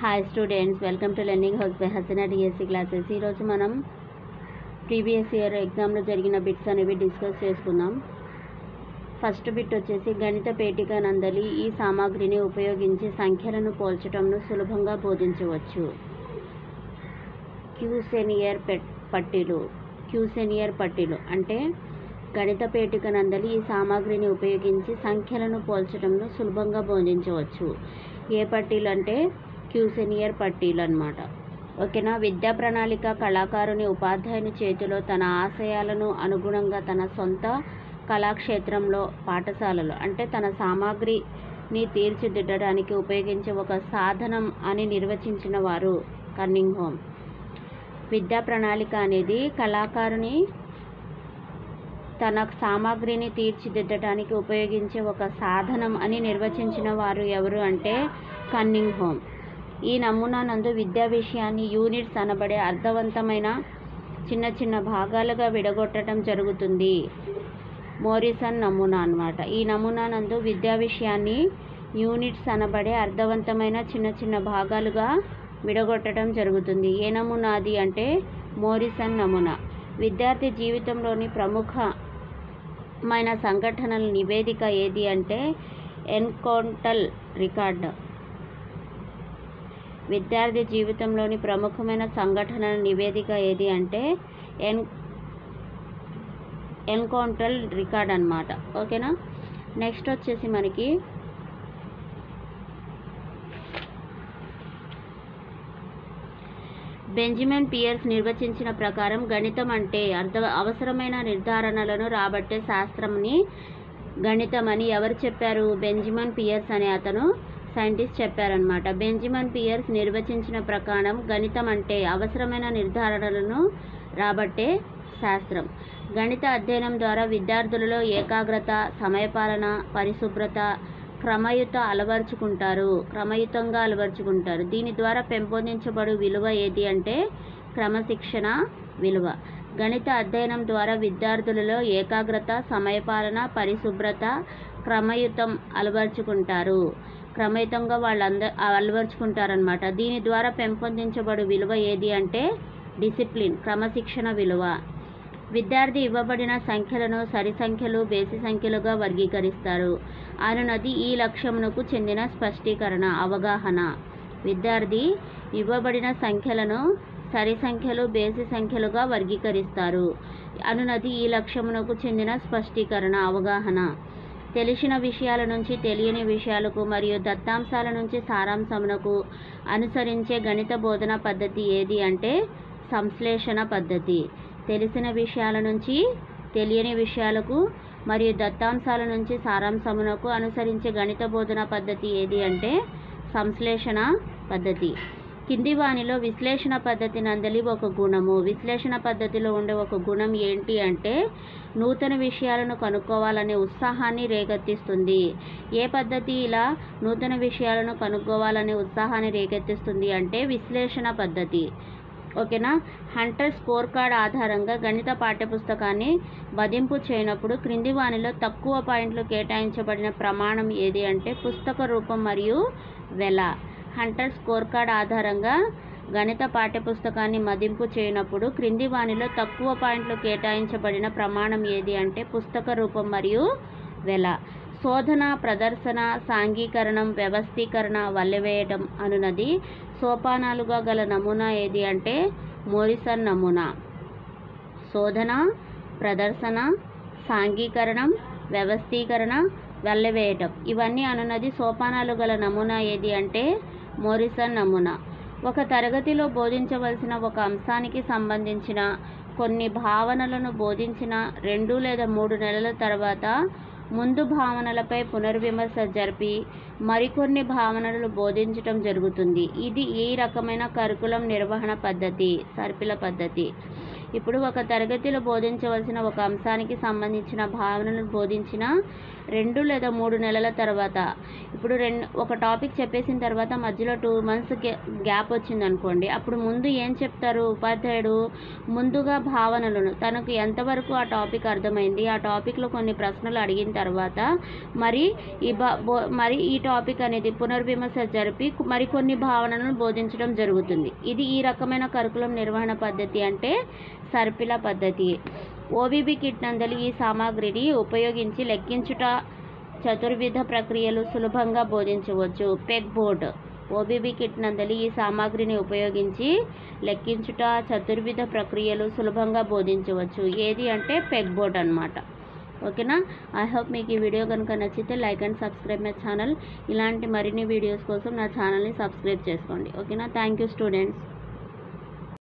Hi students, welcome to learning house by Haseena DSC classes. ఈరోజు మనం previous year ఎగ్జామ్లో జరిగిన బిట్స్ అనేవి డిస్కస్ చేసుకుందాం. ఫస్ట్ బిట్ వచ్చేసి గణిత పేటిక నందలి ఈ సామాగ్రిని ఉపయోగించి సంఖ్యలను పోల్చటంను సులభంగా బోధించవచ్చు. క్యూసెనియర్ పట్టీలు అంటే గణిత పేటిక నందలి ఈ సామాగ్రిని ఉపయోగించి సంఖ్యలను పోల్చటంను సులభంగా బోధించవచ్చు. ఏ పట్టీలు అంటే క్యూసెనియర్ పట్టీలు అన్నమాట. ఓకేనా. విద్యా ప్రణాళిక కళాకారుని ఉపాధ్యాయుని చేతిలో తన ఆశయాలను అనుగుణంగా తన సొంత కళాక్షేత్రంలో పాఠశాలలో అంటే తన సామాగ్రిని తీర్చిదిద్దడానికి ఉపయోగించే ఒక సాధనం అని నిర్వచించిన వారు కన్నింగ్హామ్. విద్యా ప్రణాళిక అనేది కళాకారుని తన సామాగ్రిని తీర్చిదిద్దడానికి ఉపయోగించే ఒక సాధనం అని నిర్వచించిన వారు ఎవరు అంటే కన్నింగ్హామ్. ఈ నమూనా నందు విద్యా విషయాన్ని యూనిట్స్ అనబడే అర్థవంతమైన చిన్న చిన్న భాగాలుగా విడగొట్టడం జరుగుతుంది. మోరిసన్ నమూనా అన్నమాట. ఈ నమూనా నందు విద్యా విషయాన్ని యూనిట్స్ అనబడే అర్థవంతమైన చిన్న చిన్న భాగాలుగా విడగొట్టడం జరుగుతుంది. ఏ నమూనా అది అంటే మోరిసన్ నమూనా. విద్యార్థి జీవితంలోని ప్రముఖమైన సంఘటనల నివేదిక ఏది అంటే ఎన్కౌంటర్ రికార్డ్. విద్యార్థి జీవితంలోని ప్రముఖమైన సంఘటనల నివేదిక ఏది అంటే ఎన్కౌంటర్ రికార్డ్ అన్నమాట. ఓకేనా. నెక్స్ట్ వచ్చేసి మనకి బెంజమిన్ పియర్స్ నిర్వచించిన ప్రకారం గణితం అంటే అవసరమైన నిర్ధారణలను రాబట్టే శాస్త్రంని గణితం అని ఎవరు చెప్పారు? బెంజమిన్ పియర్స్ అనే అతను సైంటిస్ట్ చెప్పారనమాట. బెంజమిన్ పియర్స్ నిర్వచించిన ప్రకారం గణితం అంటే అవసరమైన నిర్ధారణలను రాబట్టే శాస్త్రం. గణిత అధ్యయనం ద్వారా విద్యార్థులలో ఏకాగ్రత, సమయపాలన, పరిశుభ్రత క్రమయుతంగా అలవర్చుకుంటారు. దీని ద్వారా పెంపొందించబడు విలువ ఏది అంటే క్రమశిక్షణ విలువ. గణిత అధ్యయనం ద్వారా విద్యార్థులలో ఏకాగ్రత, సమయపాలన, పరిశుభ్రత క్రమయుతంగా అలవర్చుకుంటారనమాట. దీని ద్వారా పెంపొందించబడు విలువ ఏది అంటే డిసిప్లిన్, క్రమశిక్షణ విలువ. విద్యార్థి ఇవ్వబడిన సంఖ్యలను సరి సంఖ్యలు, బేసి సంఖ్యలుగా వర్గీకరిస్తారు అనున్నది ఈ లక్ష్యమునకు చెందిన స్పష్టీకరణ, అవగాహన. విద్యార్థి ఇవ్వబడిన సంఖ్యలను సరి సంఖ్యలు, బేసి సంఖ్యలుగా వర్గీకరిస్తారు అనున్నది ఈ లక్ష్యమునకు చెందిన స్పష్టీకరణ, అవగాహన. తెలిసిన విషయాల నుంచి తెలియని విషయాలకు మరియు దత్తాంశాల నుంచి సారాంశమునకు అనుసరించే గణిత బోధన పద్ధతి ఏది అంటే సంశ్లేషణ పద్ధతి. తెలిసిన విషయాల నుంచి తెలియని విషయాలకు మరియు దత్తాంశాల నుంచి సారాంశమునకు అనుసరించే గణిత బోధన పద్ధతి ఏది అంటే సంశ్లేషణ పద్ధతి. కింది వానిలో విశ్లేషణ పద్ధతి నందలి ఒక గుణము. విశ్లేషణ పద్ధతిలో ఉండే ఒక గుణం ఏంటి అంటే నూతన విషయాలను కనుక్కోవాలనే ఉత్సాహాన్ని రేకెత్తిస్తుంది. ఏ పద్ధతి ఇలా నూతన విషయాలను కనుక్కోవాలనే ఉత్సాహాన్ని రేకెత్తిస్తుంది అంటే విశ్లేషణ పద్ధతి. ఓకేనా. హంటర్ స్కోర్ కార్డ్ ఆధారంగా గణిత పాఠ్యపుస్తకాన్ని మదింపు చేయనప్పుడు క్రింది వానిలో తక్కువ పాయింట్లు కేటాయించబడిన ప్రమాణం ఏది అంటే పుస్తక రూపం మరియు వెల. హంటర్ స్కోర్ కార్డ్ ఆధారంగా గణిత పాఠ్యపుస్తకాన్ని మదింపు చేయనప్పుడు క్రింది వానిలో తక్కువ పాయింట్లు కేటాయించబడిన ప్రమాణం ఏది అంటే పుస్తక రూపం మరియు వెల. శోధన, ప్రదర్శన, సాంఘీకరణం, వ్యవస్థీకరణ, వల్లెవేయడం అనున్నది సోపానాలుగా గల నమూనా ఏది అంటే మోరిసన్ నమూనా. శోధన, ప్రదర్శన, సాంఘీకరణం, వ్యవస్థీకరణ, వల్లెవేయటం ఇవన్నీ అనున్నది సోపానాలు గల నమూనా ఏది అంటే మోరిసన్ నమూనా. ఒక తరగతిలో బోధించవలసిన ఒక అంశానికి సంబంధించిన కొన్ని భావనలను బోధించిన 2 లేదా 3 నెలల తర్వాత ముందు భావనలపై పునర్విమర్శ జరిపి మరికొన్ని భావనలు బోధించటం జరుగుతుంది. ఇది ఈ రకమైన కరికులం నిర్వహణ పద్ధతి, సర్పిల పద్ధతి. ఇప్పుడు ఒక తరగతిలో బోధించవలసిన ఒక అంశానికి సంబంధించిన భావనలను బోధించిన 2 లేదా 3 నెలల తర్వాత. ఇప్పుడు ఒక టాపిక్ చెప్పేసిన తర్వాత మధ్యలో 2 మంత్స్ గ్యాప్ వచ్చిందనుకోండి, అప్పుడు ముందు ఏం చెప్తారు ఉపాధ్యాయుడు? ముందుగా భావనలను, తనకు ఎంతవరకు ఆ టాపిక్ అర్థమైంది, ఆ టాపిక్లో కొన్ని ప్రశ్నలు అడిగిన తర్వాత మరి ఈ టాపిక్ అనేది పునర్విమర్శ జరిపి మరికొన్ని భావనలను బోధించడం జరుగుతుంది. ఇది ఈ రకమైన కరికులం నిర్వహణ పద్ధతి అంటే సర్పిల పద్ధతి. ఓబీబీ కిట్ నందలి ఈ సామాగ్రిని ఉపయోగించి లెక్కించుట, చతుర్విధ ప్రక్రియలు సులభంగా బోధించవచ్చు. Peg board. ఓబీబీ కిట్ నందలి ఈ సామాగ్రిని ఉపయోగించి లెక్కించుట, చతుర్విధ ప్రక్రియలు సులభంగా బోధించవచ్చు. ఏది అంటే పెగ్ బోర్డ్ అన్నమాట. ఓకేనా? ఐ హోప్ మీకు ఈ వీడియో కనుక నచ్చితే like and subscribe my channel. ఇలాంటి మరిన్ని వీడియోస్ కోసం నా ఛానల్ని సబ్స్క్రైబ్ చేసుకోండి. ఓకేనా? Thank you students.